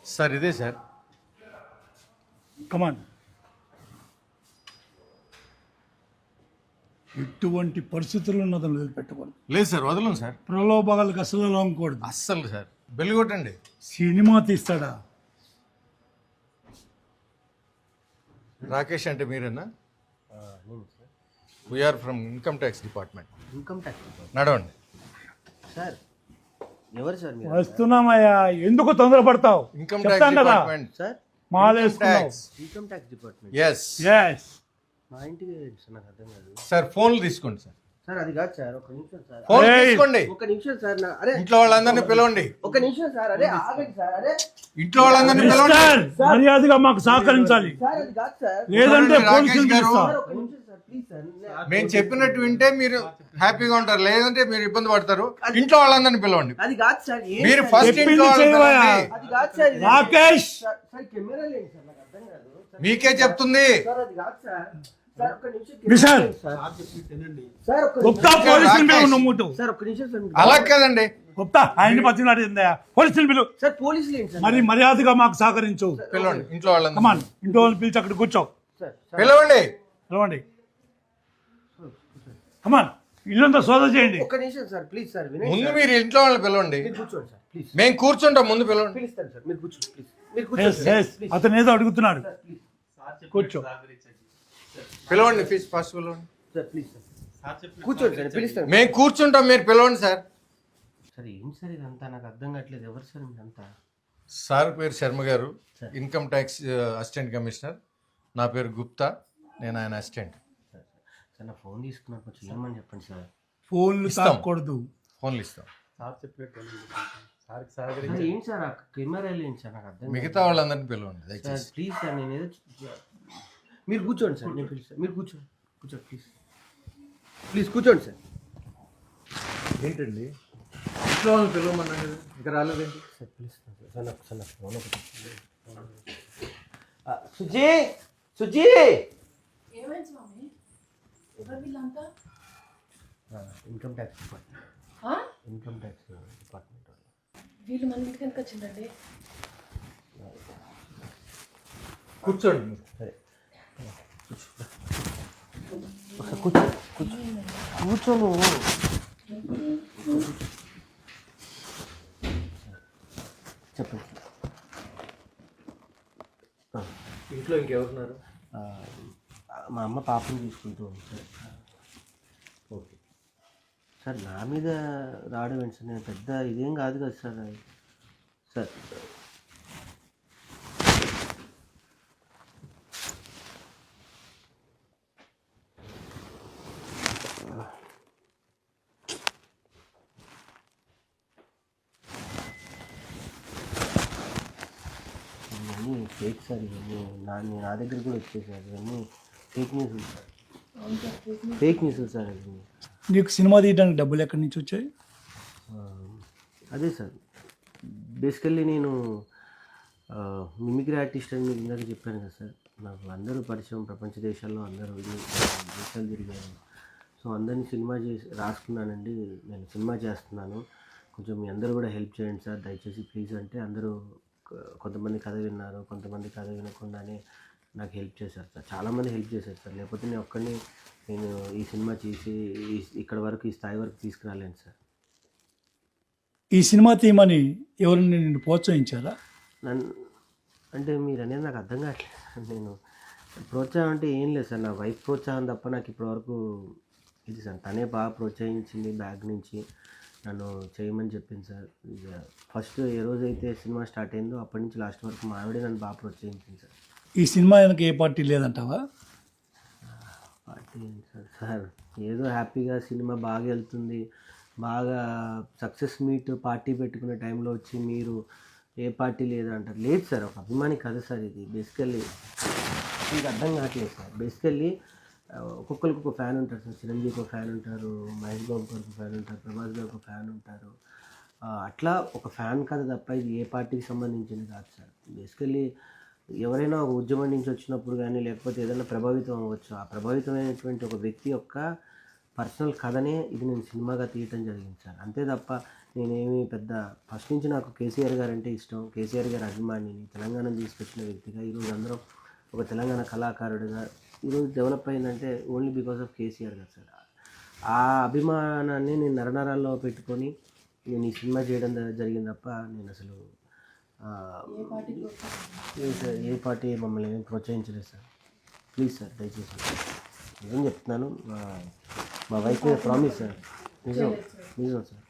Sir ఇదే sir. కమాన్. ఎటువంటి పరిస్థితుల్లో అతను వదిలిపెట్టకూడదు. లేదు సార్, వదలను సార్. ప్రలోభాలకు అసలు లోంకూడదు. అస్సలు సార్. బెల్లి కొట్టండి. సినిమా తీస్తాడా? రాకేష్ అంటే మీరేనా? We're from income tax department. Income tax department నడవండి సార్. ఎవరు సార్ మీరు? వస్తున్నామయ్యా, ఎందుకు తొందరపడతావు? Income tax department. సార్ మాలేసుకున్నావు. Income tax department. Yes yes. మా ఇంటికి ఏంటి సార్? నాకు అర్థం కాదు సార్. ఫోన్లు తీసుకోండి సార్. సార్. అది కాదు సార్, ఒక నిమిషం సార్. ఫోన్ ఏయ్. తీసుకోండి. ఒక నిమిషం సార్. అరే ఇంట్లో వాళ్ళందరినీ పిలవండి. ఒక నిమిషం సార్. అరే ఆగండి సార్. అరే ఇంట్లో వాళ్ళందరినీ పిలవండి. మిస్టర్, మర్యాదగా మాకు సహకరించాలి, సార్ అది కాదు సార్. లేదంటే రాకేష్ పోలీసులు గారు. పిలుస్తా. సార్, ఒక నిమిషం సార్ ప్లీజ్ సార్. మేము చెప్పినట్టు వింటే మీరు హ్యాపీగా ఉంటారు, లేదంటే మీరు ఇబ్బంది పడతారు. ఇంట్లో వాళ్ళందరినీ పిలవండి. అది కాదు సార్. ఏంటి మీరు సార్? ఫస్ట్ చెప్పింది ఇంట్లో వాళ్ళని చేయవయ్యా. పిలవండి. అది కాదు సార్. ఇది- రాకేష్. సార్, సార్ కెమెరా లేదు సార్. నాకు అర్థం కాదు సార్. మీకే చెప్తుంది. సార్ అది కాదు సార్. సార్ ఒక నిమిషం విశాల్. కెమెరా లేదు సార్. సార్ ఒక్క గుప్తా నిమిషం. పోలీసులు పిలువు. రాకేష్. నువ్వు సార్ ఒక్క నిమిషం సార్. అలా కదండి. గుప్తా ఆయన్ని పచ్చినాడు. పోలీసులు పిలువు. సార్ పోలీసులు ఏంటి సార్? మరి మర్యాదగా మాకు సహకరించు. పిలవండి ఇంట్లో వాళ్ళందరినీ. కమాన్, ఇంట్లో వాళ్ళని పిలిచి అక్కడ కూర్చో. సార్ పిలవండి. పిలవండి. కమాన్, ఇల్లంతా సోదా చేయండి. ఒక్క నిమిషం సార్ ప్లీజ్ సార్. వినండి ముందు సార్. మీరు ఇంట్లో వాళ్ళని పిలవండి. మీరు కూర్చోండి సార్ ప్లీజ్. మేము కూర్చుంటాం, ముందు పిలవండి. పిలుస్తాను సార్. మీరు కూర్చోండి ప్లీజ్. మీరు ఎస్, కూర్చోండి ఎస్. అతను ఏదో అడుగుతున్నాడు. కూర్చో. పిలవండి ఫస్ట్ పిలవండి. Sir please sir. కూర్చోండి సార్. పిలుస్తాను మేము కూర్చుంటాం, మీరు పిలవండి సార్. సార్. ఏం సార్ ఇదంతా? నాకు అర్థం కావట్లేదు. ఎవరు సార్ మీరంతా? సార్ పేరు శర్మ గారు, sir. Income tax assistant commissioner. నా పేరు గుప్తా, నేను ఆయన అసిస్టెంట్. సార్ సార్ నా ఫోన్ తీసుకున్నాను, కొంచెం ఏమని చెప్పండి సార్. ఫోన్లు ఇస్తాం. తాకూడదు. ఫోన్లు ఇస్తాం. సార్ ఏం సార్? ఆ కెమెరా ఏంటి సార్? నాకు అర్థం మిగతా వాళ్ళందరినీ పిలవండి సార్. దయచేసి. Please sir. నేను ఏదో మీరు కూర్చోండి సార్. నేను పిలుస్తాను. మీరు కూర్చోండి. కూర్చోండి ప్లీజ్. ప్లీజ్ కూర్చోండి సార్. ఏంటండి ఇంట్లో వాళ్ళని పిలవమన్నాను, ఇంకా రాలేదేంటి? సార్ పిలుస్తాను సార్. సార్ నాకు ఫోన్ ఒకటి. సుజీ, సుజీ. ఏమైంది స్వామి? ఎవరు వీళ్ళంతా? Income tax department. ఆ? ఇన్కమ్ ట్యాక్స్ డిపార్ట్మెంట్ వాళ్ళు. వీళ్ళు మన ఇంటికి ఎందుకు వచ్చిందండి? కూర్చోండి మీరు. సరే ఒకసారి కూర్చో. కూర్చో. కూర్చోను. చెప్పండి. ఇంట్లో ఇంకెవరున్నారు? ఆ, మా అమ్మ పాపని చూసుకుంటూ ఉంది సార్. ఓకే. సార్ నా మీద రావడం ఏంటి సార్? నేను పెద్ద ఇదేం కాదు కదా సార్. సార్ ఇవన్నీ ఫేక్ సార్. ఇవన్నీ నా దగ్గర కూడా వచ్చాయి సార్. ఇవన్నీ fake news sir. Fake news sir. ఇవన్నీ నీకు సినిమా తీయడానికి డబ్బులు ఎక్కడి నుంచి వచ్చాయి? అదే సార్. బేసికల్లీ నేను మిమిక్రీ ఆర్టిస్ట్ అని మీకు ఇందాక చెప్పాను కదా సార్. నాకు అందరూ పరిచయం, ప్రపంచ దేశాల్లో అందరూ దేశాలు తిరిగాను. సో అందరినీ సినిమా చేసి రాసుకున్నానండి. నేను సినిమా చేస్తున్నాను, కొంచెం మీ అందరూ కూడా హెల్ప్ చేయండి సార్ దయచేసి ప్లీజ్ అంటే అందరూ కొంతమంది కథ విన్నారు, కొంతమంది కథ వినకుండానే నాకు హెల్ప్ చేశారు సార్. చాలామంది హెల్ప్ చేశారు సార్. లేకపోతే నేను ఒక్కడిని నేను ఈ సినిమా చేసి ఇక్కడ వరకు, ఈ స్థాయి వరకు తీసుకురాలేను సార్. ఈ సినిమా తీయమని ఎవరిని నిన్ను ప్రోత్సహించారా? నన్ను అంటే మీరు అనేది నాకు అర్థం కావట్లేదు. నేను ప్రోత్సాహం అంటే ఏం లేదు సార్. నా వైఫ్ ప్రోత్సాహం తప్ప నాకు ఇప్పటివరకు ఇది సార్. తనే బాగా ప్రోత్సహించింది బ్యాగ్ నుంచి, నన్ను చేయమని చెప్పింది సార్. ఇక ఫస్ట్ ఏ రోజైతే సినిమా స్టార్ట్ అయిందో అప్పటి నుంచి లాస్ట్ వరకు మా ఆవిడే నన్ను బాగా ప్రోత్సహించింది సార్. ఈ సినిమా వెనక ఏ పార్టీ లేదంటావా? పార్టీ ఏంటి సార్? సార్ ఏదో హ్యాపీగా సినిమా బాగా వెళ్తుంది, బాగా సక్సెస్ మీట్ పార్టీ పెట్టుకునే టైంలో వచ్చి మీరు ఏ పార్టీ లేదంటారు. లేదు సార్, ఒక అభిమాని కథ సార్ ఇది. బేసికల్లీ మీకు అర్థం కావట్లేదు సార్. బేసికల్లీ ఒక్కొక్కరికి ఒక ఫ్యాన్ ఉంటారు సార్. చిరంజీవికి ఒక ఫ్యాన్ ఉంటారు, మహేష్ బాబు గారికి ఒక ఫ్యాన్ ఉంటారు, ప్రభాస్ గారికి ఒక ఫ్యాన్ ఉంటారు. అట్లా ఒక ఫ్యాన్ కథ తప్ప ఇది ఏ పార్టీకి సంబంధించింది కాదు సార్. బేసికల్లీ ఎవరైనా ఒక ఉద్యమం నుంచి వచ్చినప్పుడు కానీ, లేకపోతే ఏదైనా ప్రభావితం అవ్వచ్చు. ఆ ప్రభావితమైనటువంటి ఒక వ్యక్తి యొక్క పర్సనల్ కథనే ఇది నేను సినిమాగా తీయటం జరిగింది సార్. అంతే తప్ప నేనేమి పెద్ద ఫస్ట్ నుంచి నాకు కేసీఆర్ గారు అంటే ఇష్టం, కేసీఆర్ గారి అభిమానిని, తెలంగాణను తీసుకొచ్చిన వ్యక్తిగా ఈరోజు అందరం ఒక తెలంగాణ కళాకారుడిగా ఈరోజు డెవలప్ అయిందంటే ఓన్లీ బికాస్ ఆఫ్ కేసీఆర్ గారు సార్. ఆ అభిమానాన్ని నేను నరనరాల్లో పెట్టుకొని నేను ఈ సినిమా చేయడం జరిగింది తప్ప నేను అసలు ఏ పార్టీ మమ్మల్ని ఏం ప్రోత్సహించలేదు సార్. ప్లీజ్ సార్ దయచేసి నిజం చెప్తున్నాను. మా వైఫ్ మీద ప్రామిస్ సార్. నిజం సార్.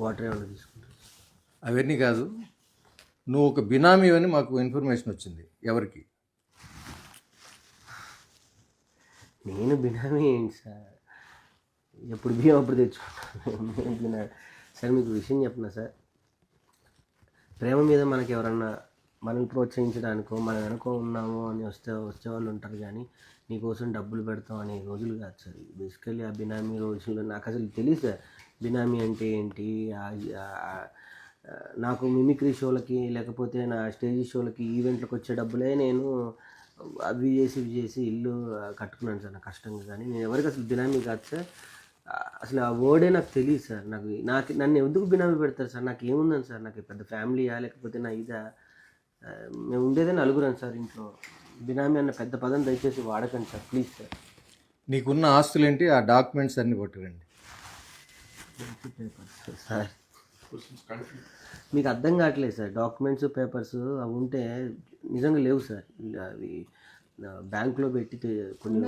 వాటర్ ఏమైనా తీసుకుంటారు? అవన్నీ కాదు, నువ్వు ఒక బినామీ అని మాకు ఇన్ఫర్మేషన్ వచ్చింది. ఎవరికి? నేను బినామీ ఏంటి సార్, ఎప్పుడు బియ్యం అప్పుడు తెచ్చుకుంటాను. సార్ మీకు విషయం చెప్పిన సార్, ప్రేమ మీద మనకి ఎవరన్నా మనల్ని ప్రోత్సహించడానికో మనం వెనుక ఉన్నాము అని వచ్చేవాళ్ళు ఉంటారు, కానీ నీకోసం డబ్బులు పెడతాం అనే రోజులు కాదు సార్. బేసికల్లీ ఆ బినామీ రోజుల్లో నాకు అసలు తెలియదు సార్ బినామీ అంటే ఏంటి. నాకు మిమిక్రీ షోలకి లేకపోతే నా స్టేజ్ షోలకి ఈవెంట్లకు వచ్చే డబ్బులే నేను అవి చేసి ఇల్లు కట్టుకున్నాను సార్ నా కష్టంగా. కానీ నేను ఎవరికి అసలు బినామీ కాదు సార్. అసలు ఆ వర్డే నాకు తెలియదు సార్. నన్ను ఎందుకు బినామీ పెడతారు సార్? నాకు ఏముందని సార్? నాకు పెద్ద ఫ్యామిలీయా లేకపోతే నా ఇదా? మేము ఉండేదే నలుగురం సార్ ఇంట్లో. బినామీ అన్న పెద్ద పదం దయచేసి వాడకండి సార్, ప్లీజ్ సార్. నీకున్న ఆస్తులు ఏంటి? ఆ డాక్యుమెంట్స్ అన్ని పట్టుకురండి. సార్ మీకు అర్థం కావట్లేదు సార్. డాక్యుమెంట్స్ పేపర్స్ అవి ఉంటే నిజంగా లేవు సార్. అవి బ్యాంకులో పెట్టి కొన్ని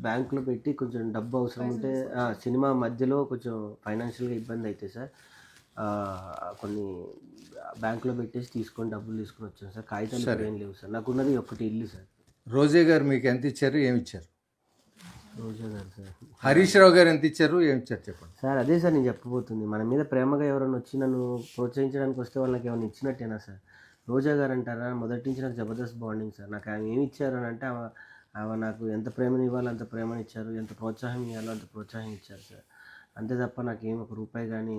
బ్యాంకులో పెట్టి కొంచెం డబ్బు అవసరం ఉంటే సినిమా మధ్యలో కొంచెం ఫైనాన్షియల్గా ఇబ్బంది అయితే సార్ కొన్ని బ్యాంకులో పెట్టేసి డబ్బులు తీసుకొని వచ్చాను సార్. కాగితాలు ఏం లేవు సార్. నాకున్నది ఒకటి ఇల్లు సార్. రోజే గారు మీకు ఎంత ఇచ్చారు, ఏమి ఇచ్చారు? రోజా గారు సార్. హరీష్ రావు గారు ఎంత ఇచ్చారు, ఏమి ఇచ్చారు చెప్పండి సార్. అదే సార్ నేను చెప్పబోతుంది. మన మీద ప్రేమగా ఎవరైనా వచ్చి నన్ను ప్రోత్సహించడానికి వస్తే వాళ్ళకి ఏమైనా ఇచ్చినట్టేనా సార్? రోజా గారు అంటారా, మొదటి నుంచి నాకు జబర్దస్త్ బాండింగ్ సార్. నాకు ఆమె ఏమి ఇచ్చారు అని అంటే ఆమె నాకు ఎంత ప్రేమను ఇవ్వాలో అంత ప్రేమను ఇచ్చారు, ఎంత ప్రోత్సాహం ఇవ్వాలో అంత ప్రోత్సాహం ఇచ్చారు సార్. అంతే తప్ప నాకు ఏమి ఒక రూపాయి కానీ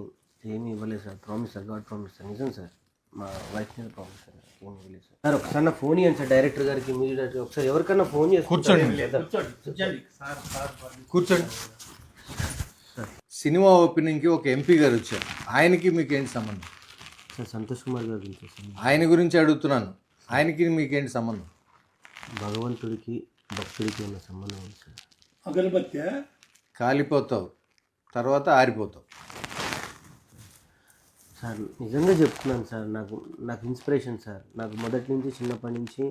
ఏమీ ఇవ్వలేదు sir. Promise sir, God promise sir. నిజం సార్, మా వైఫ్ మీద ప్రామిస్ సార్. ఏమి ఇవ్వలేదు సార్. సార్ ఒకసారి నా ఫోన్ ఇవ్వండి సార్, డైరెక్టర్ గారికి ఇమీడియట్గా ఒకసారి ఎవరికన్నా ఫోన్ చేసి కూర్చోండి. సినిమా ఓపెనింగ్కి ఒక ఎంపీ గారు వచ్చారు, ఆయనకి మీకేంటి సంబంధం? సార్ సంతోష్ కుమార్ గారు గురించి సార్. ఆయన గురించి అడుగుతున్నాను, ఆయనకి మీకేంటి సంబంధం? భగవంతుడికి భక్తుడికి ఉన్న సంబంధం ఉంది సార్. అగరబత్తి కాలిపోతావు, తర్వాత ఆరిపోతావు. సార్ నిజంగా చెప్తున్నాను సార్. నాకు ఇన్స్పిరేషన్ సార్. నాకు మొదటి నుంచి చిన్నప్పటి నుంచి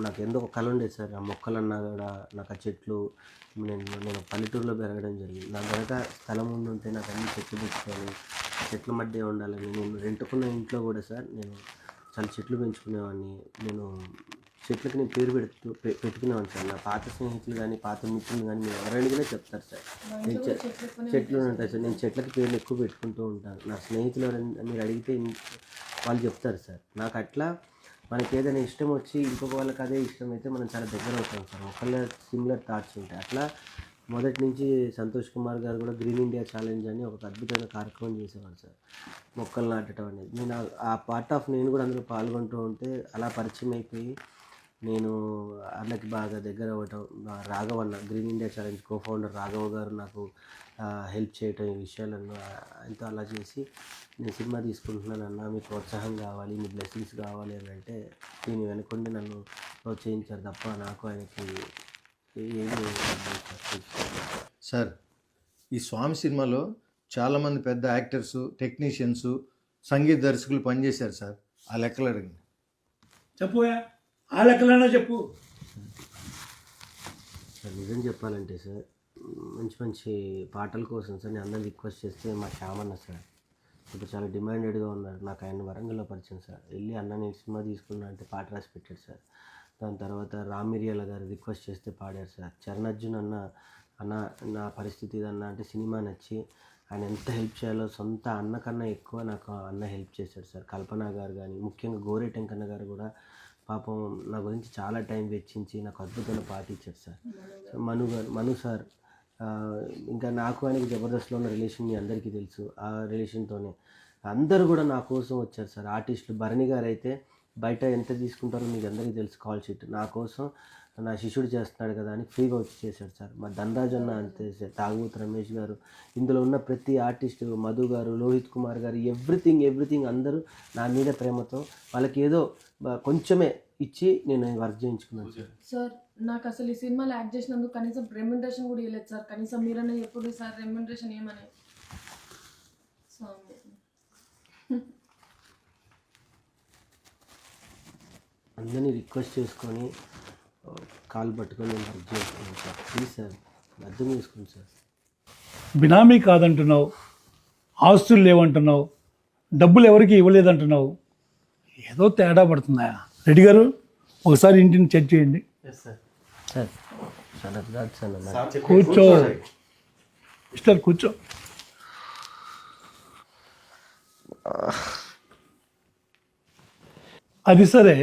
నాకు ఎంతో ఒక కళ ఉండేది సార్. ఆ మొక్కలన్నా కూడా నాకు ఆ చెట్లు, నేను పల్లెటూరులో పెరగడం జరిగింది. నా వెనక స్థలం ఉంటే నాకు అన్ని చెట్లు పెట్టుకొని చెట్ల మధ్య ఉండాలని నేను రెంటుకున్న ఇంట్లో కూడా సార్ నేను చాలా చెట్లు పెంచుకునేవాడిని. నేను చెట్లకి నేను పేరు పెట్టుకునేవాడిని సార్. నా పాత స్నేహితులు కానీ పాత మిత్రులు కానీ మీరు ఎవరైనా చెప్తారు సార్, నేను చెట్లు ఉంటాయి సార్. నేను చెట్లకి పేర్లు ఎక్కువ పెట్టుకుంటూ ఉంటాను. నా స్నేహితులు మీరు అడిగితే వాళ్ళు చెప్తారు సార్. నాకు అట్లా మనకి ఏదైనా ఇష్టం వచ్చి ఇంకొక వాళ్ళకి అదే ఇష్టం అయితే మనం చాలా దగ్గర అవుతాం సార్. ఒకళ్ళ సిమిలర్ థాట్స్ ఉంటాయి. అట్లా మొదటి నుంచి సంతోష్ కుమార్ గారు కూడా గ్రీన్ ఇండియా ఛాలెంజ్ అని ఒక అద్భుతమైన కార్యక్రమం చేసేవాడు సార్, మొక్కలు నాటడం అనేది. నేను ఆ పార్ట్ ఆఫ్ నేను కూడా అందులో పాల్గొంటూ ఉంటే అలా పరిచయం అయిపోయి నేను అన్నకి బాగా దగ్గర అవ్వటం. రాఘవన్న green India challenge cofounder Raghava గారు నాకు హెల్ప్ చేయటం ఈ విషయాలను ఆయనతో అలా చేసి నేను సినిమా తీసుకుంటున్నానన్నా, మీ ప్రోత్సాహం కావాలి, మీ బ్లెస్సింగ్స్ కావాలి అని అంటే దీని వెనుకొండి నన్ను ప్రోత్సహించారు తప్ప నాకు ఆయనకి ఏమి. సార్ ఈ స్వామి సినిమాలో చాలామంది పెద్ద యాక్టర్సు, టెక్నీషియన్స్, సంగీత దర్శకులు పనిచేశారు సార్. ఆ లెక్కలు అడిగింది చెప్పు, ఆ లెక్కలైనా చెప్పు. సార్ నిజం చెప్పాలంటే సార్ మంచి మంచి పాటల కోసం సార్ నేను అందరిని రిక్వెస్ట్ చేస్తే మా శ్యామన్న సార్ ఇప్పుడు చాలా డిమాండెడ్గా ఉన్నారు. నాకు ఆయన వరంగల్లో పరిచయం సార్. వెళ్ళి అన్న నేను సినిమా తీసుకున్నా అంటే పాట రాసి పెట్టాడు సార్. దాని తర్వాత రామిరియాల గారు రిక్వెస్ట్ చేస్తే పాడారు సార్. చరణ్ అర్జున్ అన్న నా పరిస్థితి ఇదన్నా అంటే సినిమా నచ్చి ఆయన ఎంత హెల్ప్ చేయాలో సొంత అన్న కన్నా ఎక్కువ నాకు అన్న హెల్ప్ చేశాడు సార్. కల్పన గారు కానీ ముఖ్యంగా గోరేటెంకన్న గారు కూడా పాపం నా గురించి చాలా టైం వెచ్చించి నాకు అద్భుతమైన పాట ఇచ్చారు సార్. మను సార్ ఇంకా నాకు ఆయనకి జబర్దస్త్లో ఉన్న రిలేషన్ మీ అందరికీ తెలుసు. ఆ రిలేషన్తోనే అందరూ కూడా నా కోసం వచ్చారు సార్. ఆర్టిస్టులు భరణి గారు అయితే బయట ఎంత తీసుకుంటారో మీకు అందరికీ తెలుసు, కాల్ షీట్ నా కోసం నా శిష్యుడు చేస్తున్నాడు కదా అని ఫ్రీగా వచ్చి చేశాడు సార్. మా ధనరాజ్ అన్న అంతే సార్, తాగుబోతు రమేష్ గారు, ఇందులో ఉన్న ప్రతి ఆర్టిస్టు, మధు గారు, లోహిత్ కుమార్ గారు, ఎవ్రీథింగ్ అందరూ నా మీద ప్రేమతో వాళ్ళకి ఏదో కొంచెమే ఇచ్చి నేను వర్క్ చేయించుకున్నాను సార్. సార్ నాకు అసలు ఈ సినిమాలో యాక్ట్ చేసినందుకు కనీసం రెమ్యునరేషన్ కూడా ఇవ్వలేదు సార్. కనీసం మీరన్నా ఎప్పుడు సార్ రెమ్యునరేషన్ ఏమని స్వామి. అందరినీ రిక్వెస్ట్ చేసుకొని కాల్ పట్టుకొని నేను వర్క్ చేసుకున్నాను సార్. ప్లీజ్ సార్ అర్థం చేసుకోండి సార్. బినామీ కాదంటున్నావు, ఆస్తులు లేవంటున్నావు, డబ్బులు ఎవరికి ఇవ్వలేదంటున్నావు. ఏదో తేడా పడుతుందా? రెడ్డి గారు ఒకసారి ఇంటిని చెక్ చేయండి. సార్ సార్ సార్ అది కాదు సార్ నా కూర్చో మిస్టర్, కూర్చో. అది సరే,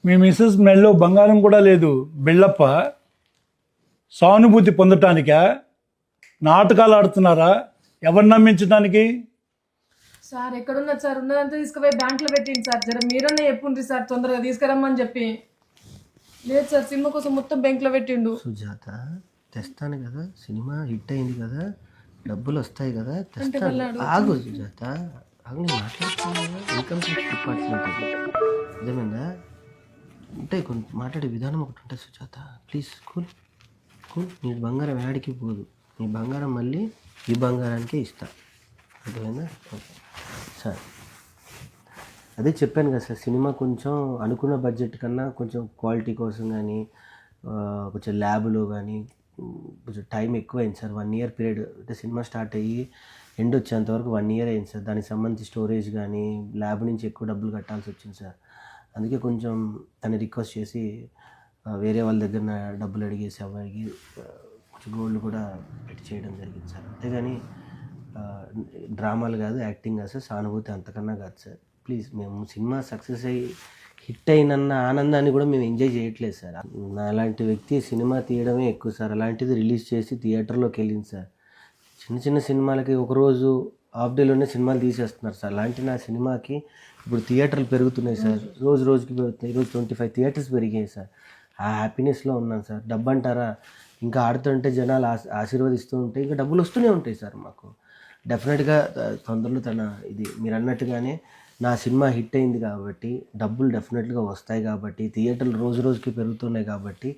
మీ మిస్సెస్ మెడలో బంగారం కూడా లేదు, బిళ్ళప్ప. సానుభూతి పొందటానికా? నాటకాలు ఆడుతున్నారా? ఎవరు నమ్మించడానికి? సార్ ఎక్కడున్నది సార్? ఉన్నదంతా తీసుకుపోయి బ్యాంక్లో పెట్టింది సార్. జర మీరన్నా చెప్పుండ్రి సార్, తొందరగా తీసుకురమ్మని చెప్పి. లేదు సార్, సినిమా కోసం మొత్తం బ్యాంక్లో పెట్టిండు. సుజాత తెస్తాను కదా, సినిమా హిట్ అయింది కదా, డబ్బులు వస్తాయి కదా, తెస్తాను. ఆగు సుజాత, ఆగు, నేను మాట్లాడుతున్నాను కదా. ఇన్కమ్ ట్యాక్స్ డిపార్ట్మెంట్ అది, నిజమేనా? ఉంటాయి కొంత మాట్లాడే విధానం ఒకటి ఉంటుంది సుజాత. Please cool cool. నీ బంగారం యాడికి పోదు, నీ బంగారం మళ్ళీ ఈ బంగారానికే ఇస్తా, అర్థమైందా? ఓకే సార్, అదే చెప్పాను కదా సార్, సినిమా కొంచెం అనుకున్న బడ్జెట్ కన్నా కొంచెం క్వాలిటీ కోసం కానీ, కొంచెం ల్యాబ్లో కానీ కొంచెం టైం ఎక్కువ అయింది సార్. 1 year పీరియడ్, అంటే సినిమా స్టార్ట్ అయ్యి ఎండ్ వచ్చేంత వరకు 1 year అయింది సార్. దానికి సంబంధించి స్టోరేజ్ కానీ ల్యాబ్ నుంచి ఎక్కువ డబ్బులు కట్టాల్సి వచ్చింది సార్. అందుకే కొంచెం తను రిక్వెస్ట్ చేసి వేరే వాళ్ళ దగ్గర డబ్బులు అడిగేసి అడిగి కొంచెం గోల్డ్ కూడా పెట్టి చేయడం జరిగింది సార్. అంతేగాని డ్రామాలు కాదు, యాక్టింగ్ కాదు సార్, సానుభూతి అంతకన్నా కాదు సార్. ప్లీజ్, మేము సినిమా సక్సెస్ అయ్యి హిట్ అయినన్న ఆనందాన్ని కూడా మేము ఎంజాయ్ చేయట్లేదు సార్. నా అలాంటి వ్యక్తి సినిమా తీయడమే ఎక్కువ సార్. అలాంటిది రిలీజ్ చేసి థియేటర్లోకి వెళ్ళింది సార్. చిన్న సినిమాలకి ఒకరోజు హాఫ్ డేలోనే సినిమాలు తీసేస్తున్నారు సార్. అలాంటి నా సినిమాకి ఇప్పుడు థియేటర్లు పెరుగుతున్నాయి సార్, రోజుకి పెరుగుతున్నాయి. ఈరోజు 25 థియేటర్స్ పెరిగాయి సార్. ఆ హ్యాపీనెస్లో ఉన్నాను సార్. డబ్బు అంటారా, ఇంకా ఆడుతుంటే జనాలు ఆశీర్వదిస్తూ ఉంటే ఇంకా డబ్బులు వస్తూనే ఉంటాయి సార్ మాకు. డెఫినెట్గా తొందరలో ఇది మీరు అన్నట్టుగానే నా సినిమా హిట్ అయింది కాబట్టి డబ్బులు డెఫినెట్గా వస్తాయి కాబట్టి, థియేటర్లు రోజుకి పెరుగుతున్నాయి కాబట్టి,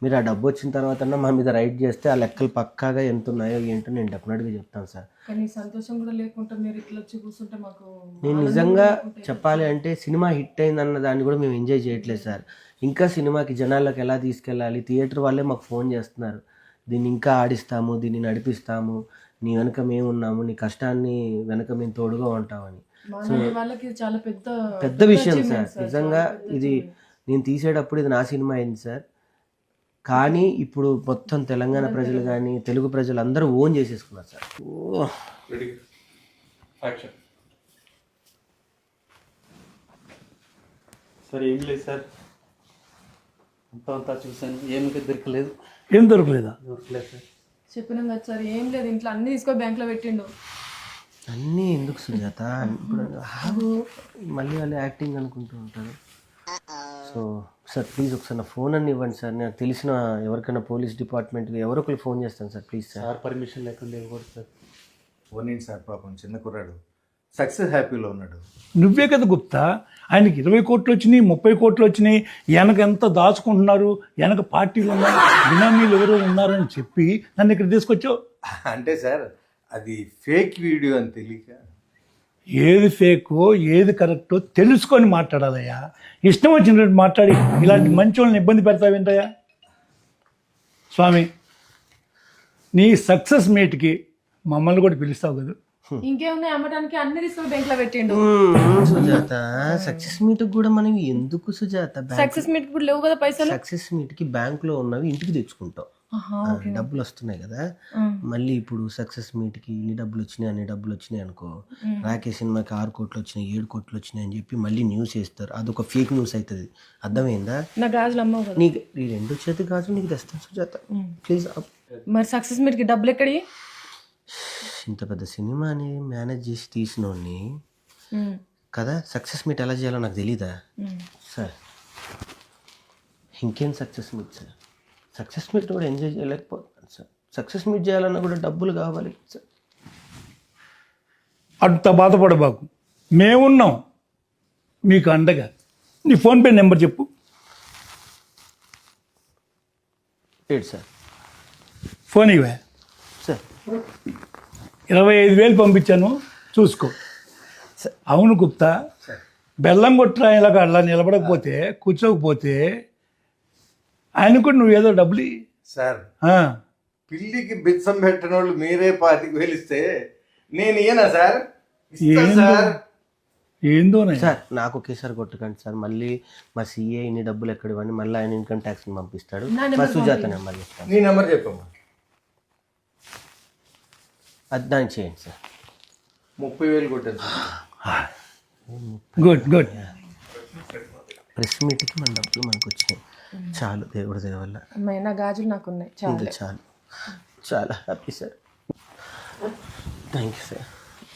మీరు ఆ డబ్బు వచ్చిన తర్వాత మా మీద రైడ్ చేస్తే ఆ లెక్కలు పక్కాగా ఎంత ఉన్నాయో ఏంటో నేను డెఫినెట్గా చెప్తాను సార్. కానీ సంతోషం కూడా లేకుండా మీరు ఇట్లా వచ్చి కూర్చుంటే మాకు, నేను నిజంగా చెప్పాలి అంటే సినిమా హిట్ అయిందన్న దాన్ని కూడా మేము ఎంజాయ్ చేయట్లేదు సార్. ఇంకా సినిమాకి జనాల్లోకి ఎలా తీసుకెళ్ళాలి, థియేటర్ వాళ్ళే మాకు ఫోన్ చేస్తున్నారు, దీన్ని ఇంకా ఆడిస్తాము, దీన్ని నడిపిస్తాము, నీ వెనక మేము ఉన్నాము, నీ కష్టాన్ని వెనక మేము తోడుగా ఉంటామని. వాళ్ళకి చాలా పెద్ద విషయం సార్. నిజంగా ఇది నేను తీసేటప్పుడు ఇది నా సినిమా అయింది సార్. కానీ ఇప్పుడు మొత్తం తెలంగాణ ప్రజలు కానీ తెలుగు ప్రజలు అందరూ ఓన్ చేసేసుకున్నారు సార్. సార్ ఏం లేదు సార్, అంతా చూసాను, ఏమి దొరకలేదు. ఏం దొరకలేదా? దొరకలేదు సార్. చెప్పినాం కదా సార్, ఏం లేదు, ఇంట్లో అన్ని తీసుకొని బ్యాంక్లో పెట్టిండు. అన్నీ ఎందుకు సుజాత, ఇప్పుడు ఆగు, మళ్ళీ వాళ్ళు యాక్టింగ్ అనుకుంటూ ఉంటారు. సో సార్ ప్లీజ్ ఒకసారి నా ఫోన్ అన్ని ఇవ్వండి సార్. నాకు తెలిసిన ఎవరికైనా పోలీస్ డిపార్ట్మెంట్కి ఎవరో ఒకరు ఫోన్ చేస్తాను sir. Please sir. Sir permission లేకుండా ఇవ్వకూడదు సార్. పోనీండి సార్, పాపం చిన్న కుర్రాడు సక్సెస్ హ్యాపీలో ఉన్నాడు. నువ్వే కదా గుప్తా, ఆయనకి 20 కోట్లు వచ్చినాయి, 30 కోట్లు వచ్చినాయి, వెనక ఎంత దాచుకుంటున్నారు, వెనక పార్టీలు ఉన్నారు, బినామీలు ఎవరో ఉన్నారని చెప్పి నన్ను ఇక్కడ తీసుకొచ్చావు. అంటే సార్ అది ఫేక్ వీడియో అని తెలియక. ఏది ఫేకో ఏది కరెక్టో తెలుసుకొని మాట్లాడాలయ్యా. ఇష్టం వచ్చినట్టు మాట్లాడి ఇలాంటి మంచి వాళ్ళని ఇబ్బంది పెడతావేంటయ్యా? స్వామి, నీ సక్సెస్ మీట్కి మమ్మల్ని కూడా పిలుస్తావు కదా. ఇంకేమున్నాయి అమ్మటానికి, అన్ని తీసుకొని బ్యాంక్లో పెట్టిండు. సుజాత సక్సెస్ మీట్ కూడా మనం ఎందుకు సుజాత, సక్సెస్ మీట్ కూడా లేవు కదా పైసలు. సక్సెస్ మీట్కి బ్యాంక్లో ఉన్నవి ఇంటికి తెచ్చుకుంటాం, డబ్బులు వస్తున్నాయి కదా. మళ్ళీ ఇప్పుడు సక్సెస్ మీట్కి ఇన్ని డబ్బులు వచ్చినాయి అన్ని డబ్బులు వచ్చినాయి అనుకో, రాకేష్ సినిమాకి 6 కోట్లు వచ్చినాయి 7 కోట్లు వచ్చినాయి అని చెప్పి మళ్ళీ న్యూస్ వేస్తారు. అదొక ఫేక్ న్యూస్ అవుతుంది, అర్థమైందా? నా గాజులు అమ్మవు కదా. నీకు ఈ 2 చేతి గాజులు నీకు తెస్తాను సుజాత, ప్లీజ్. మరి సక్సెస్ మీట్కి డబ్బులు ఎక్కడి? ఇంత పెద్ద సినిమాని మేనేజ్ చేసి తీసినోడిని కదా, సక్సెస్ మీట్ ఎలా చేయాలో నాకు తెలీదా సార్? ఇంకేం success meet sir? Success meet కూడా ఎంజాయ్ చేయలేకపోతున్నాను సార్. సక్సెస్ మీట్ చేయాలన్నా కూడా డబ్బులు కావాలి సార్. అంత బాధపడబాకు, మేమున్నాం మీకు అండగా. నీ ఫోన్పే నెంబర్ చెప్పు. ఏంటి సార్? ఫోన్ ఇవే. సార్ 25,000 పంపించాను, చూసుకో. అవును గుప్తా, బెల్లం కొట్టరా ఇలాగ అలా నిలబడకపోతే కూర్చోకపోతే ఆయన కూడా నువ్వు ఏదో డబ్బులు ఇయ్యి. సార్ ఆ, పిల్లికి బిచ్చం పెట్టిన వాళ్ళు మీరే 25,000 ఇస్తే నేను ఇయ్యనా సార్? ఇస్తా ఏందో. సార్. ఏందోనే సార్ నాకు ఒకేసారి కొట్టకండి సార్. మళ్ళీ మా సీఏ ఇన్ని డబ్బులు ఎక్కడ ఇవ్వండి, మళ్ళీ ఆయన ఇన్కమ్ ట్యాక్స్ని పంపిస్తాడు. మా సుజాత నెంబర్ చెప్తాను, నీ నెంబర్ చెప్పమ్మా. అది దాన్ని చేయండి సార్. 30,000 కొట్టాను సార్. Good good. ప్రెస్ మీట్కి మన డబ్బులు మనకు వచ్చినాయి చాలు, దేవుడి దయ వల్ల. అమ్మాయి నా గాజులు నాకు ఉన్నాయి చాలా. ఇంకా చాలు, చాలా happy sir. Thank you sir,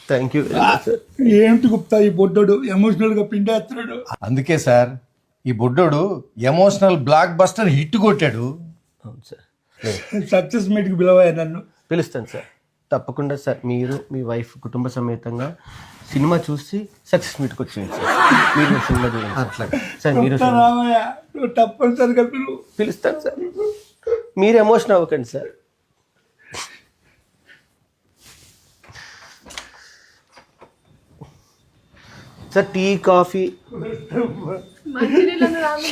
thank you very much sir. ఏంటి గుప్తా ఈ బొడ్డోడు ఎమోషనల్గా పిండేస్తున్నాడు. అందుకే సార్ ఈ బుడ్డోడు ఎమోషనల్ బ్లాక్ బస్టర్ హిట్ కొట్టాడు. అవును సార్, సక్సెస్ మీట్కి పిలవయ్యా నన్ను. పిలుస్తాను సార్ తప్పకుండా సార్. మీరు మీ వైఫ్ కుటుంబ సమేతంగా సినిమా చూసి సక్సెస్ మీట్కి వచ్చేయండి సార్. మీరు సినిమా చూడండి అట్లా సార్. మీరు గుప్తా రామయ్య, నువ్వు తప్పనిసరిగా పిలువు. పిలుస్తాను సార్, మీరు ఎమోషన్ అవ్వకండి సార్. సార్ టీ కాఫీ మంచినీళ్ళని రాను.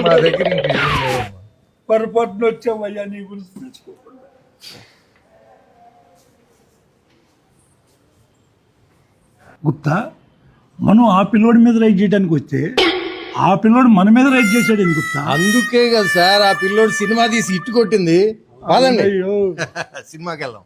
మా దగ్గర ఇంకేం లేవమ్మా. పొరపాటున వచ్చామయ్యా నీ గురించి తెచ్చుకోకుండా. గుప్తా, మనం ఆ పిల్లోడి మీద రైట్ చేయడానికి వస్తే ఆ పిల్లోడు మన మీద రైట్ చేశాడు ఎందుకు గుప్తా? అందుకే కదా సార్ ఆ పిల్లోడు సినిమా తీసి హిట్ కొట్టింది. పదండి అయ్యో సినిమాకి వెళ్దాం.